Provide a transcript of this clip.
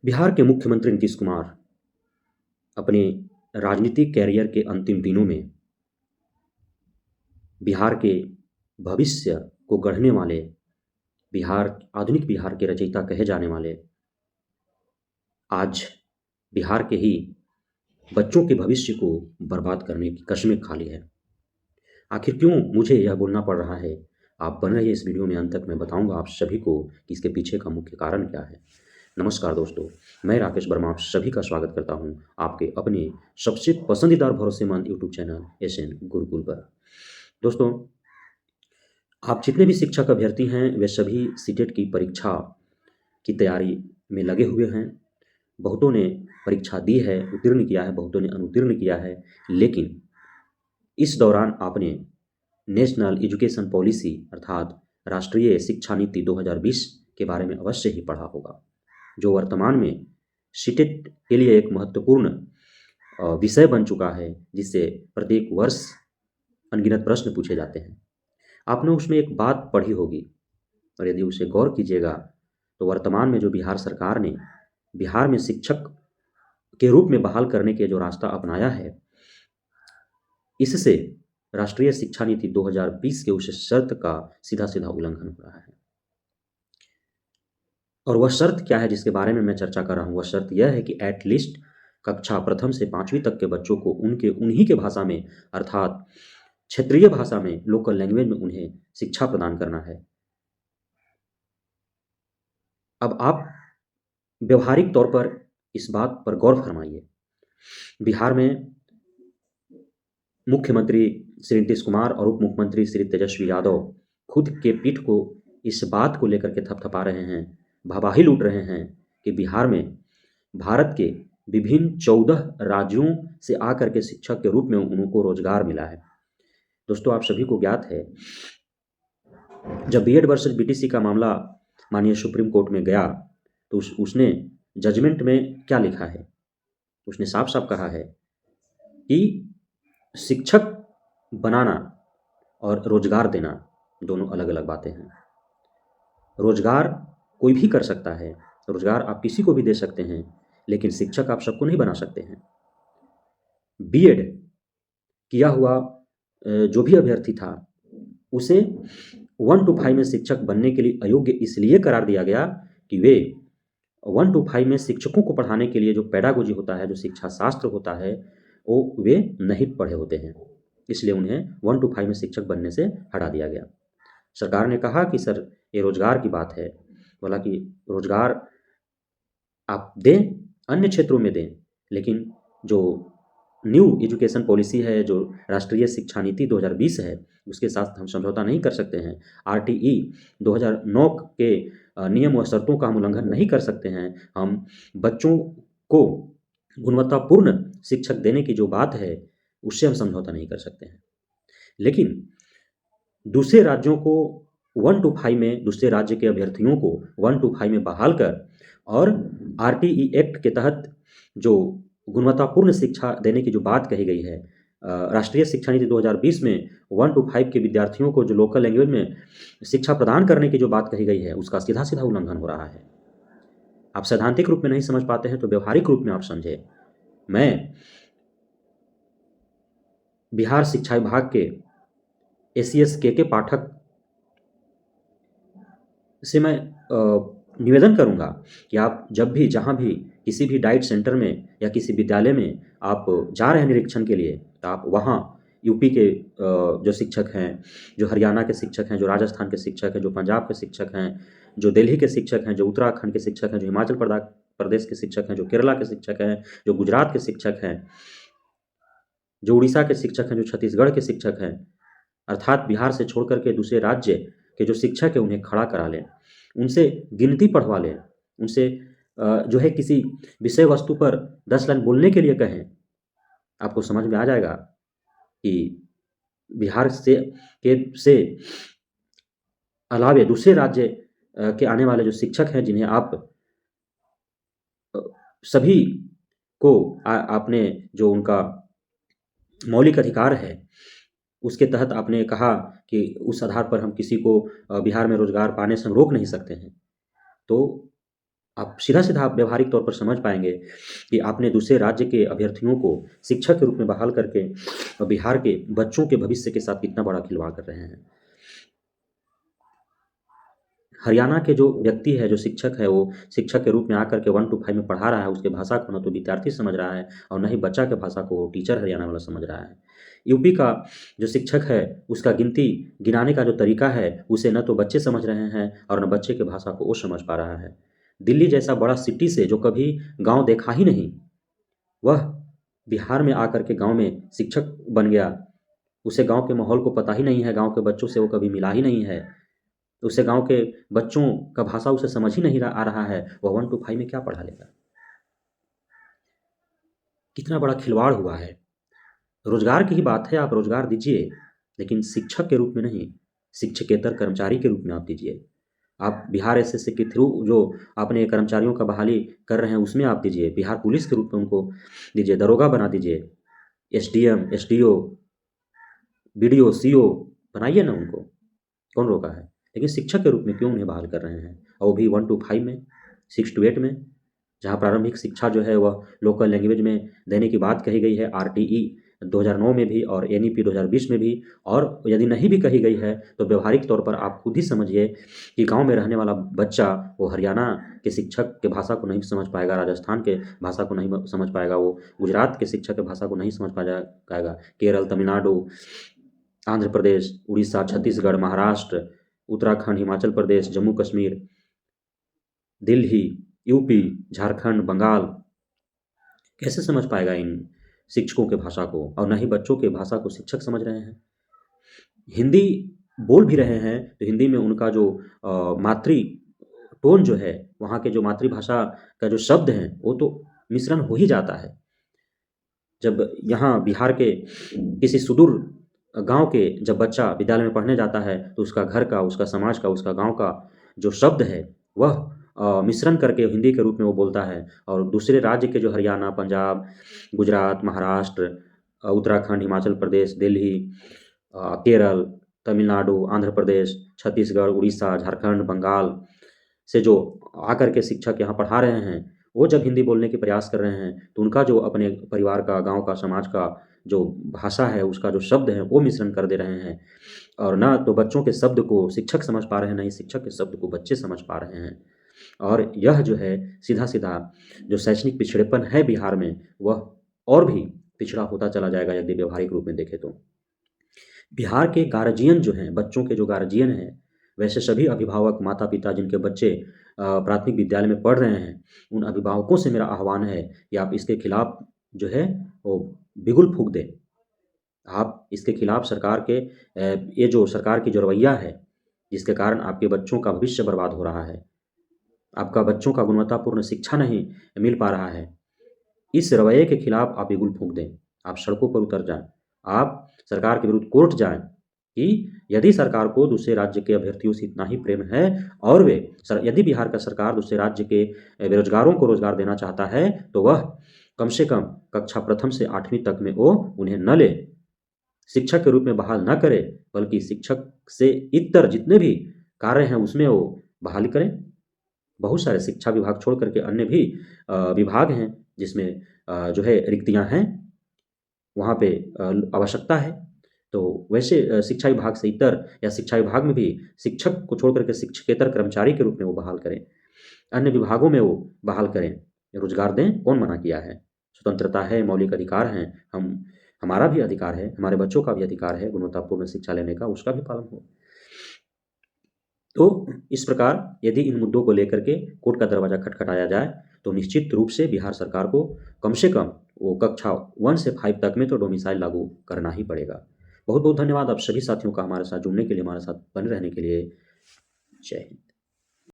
बिहार के मुख्यमंत्री नीतीश कुमार अपने राजनीतिक कैरियर के अंतिम दिनों में बिहार के भविष्य को गढ़ने वाले, आधुनिक बिहार के रचयिता कहे जाने वाले, आज बिहार के ही बच्चों के भविष्य को बर्बाद करने की कस्में खा ली है। आखिर क्यों मुझे यह बोलना पड़ रहा है? आप बने रहिए इस वीडियो में, अंत तक मैं बताऊंगा आप सभी को कि इसके पीछे का मुख्य कारण क्या है। नमस्कार दोस्तों, मैं राकेश वर्मा आप सभी का स्वागत करता हूं आपके अपने सबसे पसंदीदा और भरोसेमंद यूट्यूब चैनल एसएन गुरुकुल पर। दोस्तों, आप जितने भी शिक्षक अभ्यर्थी हैं वे सभी सीटेट की परीक्षा की तैयारी में लगे हुए हैं। बहुतों ने परीक्षा दी है, उत्तीर्ण किया है, बहुतों ने अनुत्तीर्ण किया है। लेकिन इस दौरान आपने नेशनल एजुकेशन पॉलिसी अर्थात राष्ट्रीय शिक्षा नीति 2020 के बारे में अवश्य ही पढ़ा होगा, जो वर्तमान में सीटेट के लिए एक महत्वपूर्ण विषय बन चुका है, जिससे प्रत्येक वर्ष अनगिनत प्रश्न पूछे जाते हैं। आपने उसमें एक बात पढ़ी होगी और यदि उसे गौर कीजिएगा तो वर्तमान में जो बिहार सरकार ने बिहार में शिक्षक के रूप में बहाल करने के जो रास्ता अपनाया है, इससे राष्ट्रीय शिक्षा नीति 2020 के उस शर्त का सीधा सीधा उल्लंघन हो रहा है। और वह शर्त क्या है जिसके बारे में मैं चर्चा कर रहा हूँ? वह शर्त यह है कि एटलीस्ट कक्षा प्रथम से 5वीं तक के बच्चों को उन्हीं के भाषा में अर्थात क्षेत्रीय भाषा में, लोकल लैंग्वेज में उन्हें शिक्षा प्रदान करना है। अब आप व्यवहारिक तौर पर इस बात पर गौर फरमाइए। बिहार में मुख्यमंत्री श्री नीतीश कुमार और उप मुख्यमंत्री श्री तेजस्वी यादव खुद के पीठ को इस बात को लेकर के थपथपा रहे हैं, वाहवाही लूट रहे हैं कि बिहार में भारत के विभिन्न 14 राज्यों से आकर के शिक्षक के रूप में उनको रोजगार मिला है। दोस्तों, आप सभी को ज्ञात है, जब बीएड वर्सेस बीटीसी का मामला माननीय सुप्रीम कोर्ट में गया तो उसने जजमेंट में क्या लिखा है? उसने साफ साफ कहा है कि शिक्षक बनाना और रोजगार देना दोनों अलग अलग बातें हैं। रोजगार कोई भी कर सकता है, रोजगार आप किसी को भी दे सकते हैं, लेकिन शिक्षक आप सबको नहीं बना सकते हैं। बीएड किया हुआ जो भी अभ्यर्थी था उसे 1 to 5 में शिक्षक बनने के लिए अयोग्य इसलिए करार दिया गया कि वे 1 to 5 में शिक्षकों को पढ़ाने के लिए जो पेडागोजी होता है, जो शिक्षा शास्त्र होता है, वो वे नहीं पढ़े होते हैं, इसलिए उन्हें 1 to 5 में शिक्षक बनने से हटा दिया गया। सरकार ने कहा कि सर ये रोजगार की बात है, बोला कि रोजगार आप दें, अन्य क्षेत्रों में दें, लेकिन जो न्यू एजुकेशन पॉलिसी है, जो राष्ट्रीय शिक्षा नीति 2020 है, उसके साथ हम समझौता नहीं कर सकते हैं। आरटीई 2009 के नियम व शर्तों का हम उल्लंघन नहीं कर सकते हैं। हम बच्चों को गुणवत्तापूर्ण शिक्षक देने की जो बात है उससे हम समझौता नहीं कर सकते हैं। लेकिन दूसरे राज्यों को 1 to 5 में, दूसरे राज्य के अभ्यर्थियों को 1 to 5 में बहाल कर और आरटीई एक्ट के तहत जो गुणवत्तापूर्ण शिक्षा देने की जो बात कही गई है, राष्ट्रीय शिक्षा नीति 2020 में 1 to 5 के विद्यार्थियों को जो लोकल लैंग्वेज में शिक्षा प्रदान करने की जो बात कही गई है, उसका सीधा सीधा उल्लंघन हो रहा है। आप सैद्धांतिक रूप में नहीं समझ पाते हैं तो व्यवहारिक रूप में आप समझे। मैं बिहार शिक्षा विभाग के एसीएस के पाठक से मैं निवेदन करूंगा कि आप जब भी, जहां भी, किसी भी डाइट सेंटर में या किसी विद्यालय में आप जा रहे हैं निरीक्षण के लिए, तो आप वहां यूपी के जो शिक्षक हैं, जो हरियाणा के शिक्षक हैं, जो राजस्थान के शिक्षक हैं, जो पंजाब के शिक्षक हैं, जो दिल्ली के शिक्षक हैं, जो उत्तराखंड के शिक्षक हैं, जो हिमाचल प्रदेश के शिक्षक हैं, जो केरला के शिक्षक हैं, जो गुजरात के शिक्षक हैं, जो उड़ीसा के शिक्षक हैं, जो छत्तीसगढ़ के शिक्षक हैं, अर्थात बिहार से छोड़ करके दूसरे राज्य के जो शिक्षक हैं उन्हें खड़ा करा लें, उनसे गिनती पढ़वा लें, उनसे जो है किसी विषय वस्तु पर 10 लाइन बोलने के लिए कहें। आपको समझ में आ जाएगा कि बिहार से अलावे दूसरे राज्य के आने वाले जो शिक्षक हैं, जिन्हें आप सभी को आपने जो उनका मौलिक अधिकार है उसके तहत आपने कहा कि उस आधार पर हम किसी को बिहार में रोजगार पाने से हम रोक नहीं सकते हैं। तो आप सीधा-सीधा आप व्यावहारिक तौर पर समझ पाएँगे कि आपने दूसरे राज्य के अभ्यर्थियों को शिक्षक के रूप में बहाल करके बिहार के बच्चों के भविष्य के साथ कितना बड़ा खिलवाड़ कर रहे हैं। हरियाणा के जो व्यक्ति है, जो शिक्षक है, वो शिक्षक के रूप में आकर के 1 to 5 में पढ़ा रहा है, उसके भाषा को ना तो विद्यार्थी समझ रहा है और ना ही बच्चा के भाषा को टीचर हरियाणा वाला समझ रहा है। यूपी का जो शिक्षक है, उसका गिनाने का जो तरीका है, उसे ना तो बच्चे समझ रहे हैं और ना बच्चे के भाषा को वो समझ पा रहा है। दिल्ली जैसा बड़ा सिटी से जो कभी गाँव देखा ही नहीं, वह बिहार में आकर के गाँव में शिक्षक बन गया। उसे गाँव के माहौल को पता ही नहीं है, गाँव के बच्चों से वो कभी मिला ही नहीं है। उसे गाँव के बच्चों का भाषा उसे समझ ही नहीं आ रहा है, वह 1 to 5 में क्या पढ़ा लेगा? कितना बड़ा खिलवाड़ हुआ है। रोज़गार की ही बात है, आप रोज़गार दीजिए, लेकिन शिक्षक के रूप में नहीं, शिक्षकेतर कर्मचारी के रूप में आप दीजिए। आप बिहार एसएससी के थ्रू जो अपने कर्मचारियों का बहाली कर रहे हैं, उसमें आप दीजिए। बिहार पुलिस के रूप में उनको दीजिए, दरोगा बना दीजिए। एसडीएम, एसडीओ, बीडीओ, सीओ बनाइए ना उनको, कौन रोका है? लेकिन शिक्षक के रूप में क्यों उन्हें बहाल कर रहे हैं? और वो भी 1 to 5 में, 6 to 8 में, जहाँ प्रारंभिक शिक्षा जो है वह लोकल लैंग्वेज में देने की बात कही गई है, आरटीई 2009 में भी और एनईपी 2020 में भी। और यदि नहीं भी कही गई है, तो व्यावहारिक तौर पर आप खुद ही समझिए कि गाँव में रहने वाला बच्चा वो हरियाणा के शिक्षक के भाषा को नहीं समझ पाएगा, राजस्थान के भाषा को नहीं समझ पाएगा, वो गुजरात के शिक्षक के भाषा को नहीं समझ पाएगा, केरल, तमिलनाडु, आंध्र प्रदेश, उड़ीसा, छत्तीसगढ़, महाराष्ट्र, उत्तराखंड, हिमाचल प्रदेश, जम्मू कश्मीर, दिल्ली, यूपी, झारखंड, बंगाल कैसे समझ पाएगा इन शिक्षकों के भाषा को? और ना ही बच्चों के भाषा को शिक्षक समझ रहे हैं। हिंदी बोल भी रहे हैं, तो हिंदी में उनका जो मातृ टोन जो है, वहाँ के जो मातृभाषा का जो शब्द हैं, वो तो मिश्रण हो ही जाता है। जब यहाँ बिहार के किसी सुदूर गाँव के जब बच्चा विद्यालय में पढ़ने जाता है, तो उसका घर का, उसका समाज का, उसका गाँव का जो शब्द है, वह मिश्रण करके हिंदी के रूप में वो बोलता है। और दूसरे राज्य के जो हरियाणा, पंजाब, गुजरात, महाराष्ट्र, उत्तराखंड, हिमाचल प्रदेश, दिल्ली, केरल, तमिलनाडु, आंध्र प्रदेश, छत्तीसगढ़, उड़ीसा, झारखंड, बंगाल से जो आकर के शिक्षक यहाँ पढ़ा रहे हैं, वो जब हिंदी बोलने के प्रयास कर रहे हैं, तो उनका जो अपने परिवार का, गाँव का, समाज का जो भाषा है, उसका जो शब्द है, वो मिश्रण कर दे रहे हैं। और ना तो बच्चों के शब्द को शिक्षक समझ पा रहे हैं, ना ही शिक्षक के शब्द को बच्चे समझ पा रहे हैं। और यह जो है सीधा-सीधा जो शैक्षणिक पिछड़ेपन है बिहार में, वह और भी पिछड़ा होता चला जाएगा यदि व्यावहारिक रूप में देखें तो। बिहार के गार्जियन जो हैं, बच्चों के जो गार्जियन हैं, वैसे सभी अभिभावक, माता-पिता जिनके बच्चे प्राथमिक विद्यालय में पढ़ रहे हैं, उन अभिभावकों से मेरा आह्वान है कि आप इसके खिलाफ जो है वो बिगुल फूँक दें। आप इसके खिलाफ सरकार के ये जो सरकार की जो रवैया है, जिसके कारण आपके बच्चों का भविष्य बर्बाद हो रहा है, आपका बच्चों का गुणवत्तापूर्ण शिक्षा नहीं मिल पा रहा है, इस रवैये के खिलाफ आप बिगुल फूँक दें। आप सड़कों पर उतर जाएँ। आप सरकार के विरुद्ध कोर्ट जाएँ कि यदि सरकार को दूसरे राज्य के अभ्यर्थियों से इतना ही प्रेम है और यदि बिहार का सरकार दूसरे राज्य के बेरोज़गारों को रोज़गार देना चाहता है, तो वह कम से कम कक्षा प्रथम से 8वीं तक में वो उन्हें न ले, शिक्षक के रूप में बहाल न करे, बल्कि शिक्षक से इतर जितने भी कार्य हैं उसमें वो बहाली करें। बहुत सारे शिक्षा विभाग छोड़ कर के अन्य भी विभाग हैं जिसमें जो है रिक्तियाँ हैं, वहाँ पे आवश्यकता है। तो वैसे शिक्षा विभाग से इतर या शिक्षा विभाग में भी शिक्षक को छोड़ कर के शिक्षकेतर कर्मचारी के रूप में वो बहाल करें। अन्य विभागों में वो बहाल करें, रोज़गार दें, कौन मना किया है? स्वतंत्रता है, मौलिक अधिकार हैं, हमारा भी अधिकार है, हमारे बच्चों का भी अधिकार है गुणवत्तापूर्ण शिक्षा लेने का, उसका भी पालन हो। तो इस प्रकार यदि इन मुद्दों को लेकर के कोर्ट का दरवाज़ा खटखटाया जाए, तो निश्चित रूप से बिहार सरकार को कम से कम वो कक्षा 1 से 5 तक में तो डोमिसाइल लागू करना ही पड़ेगा। बहुत-बहुत धन्यवाद आप सभी साथियों का हमारे साथ जुड़ने के लिए, हमारे साथ बने रहने के लिए। जय हिंद।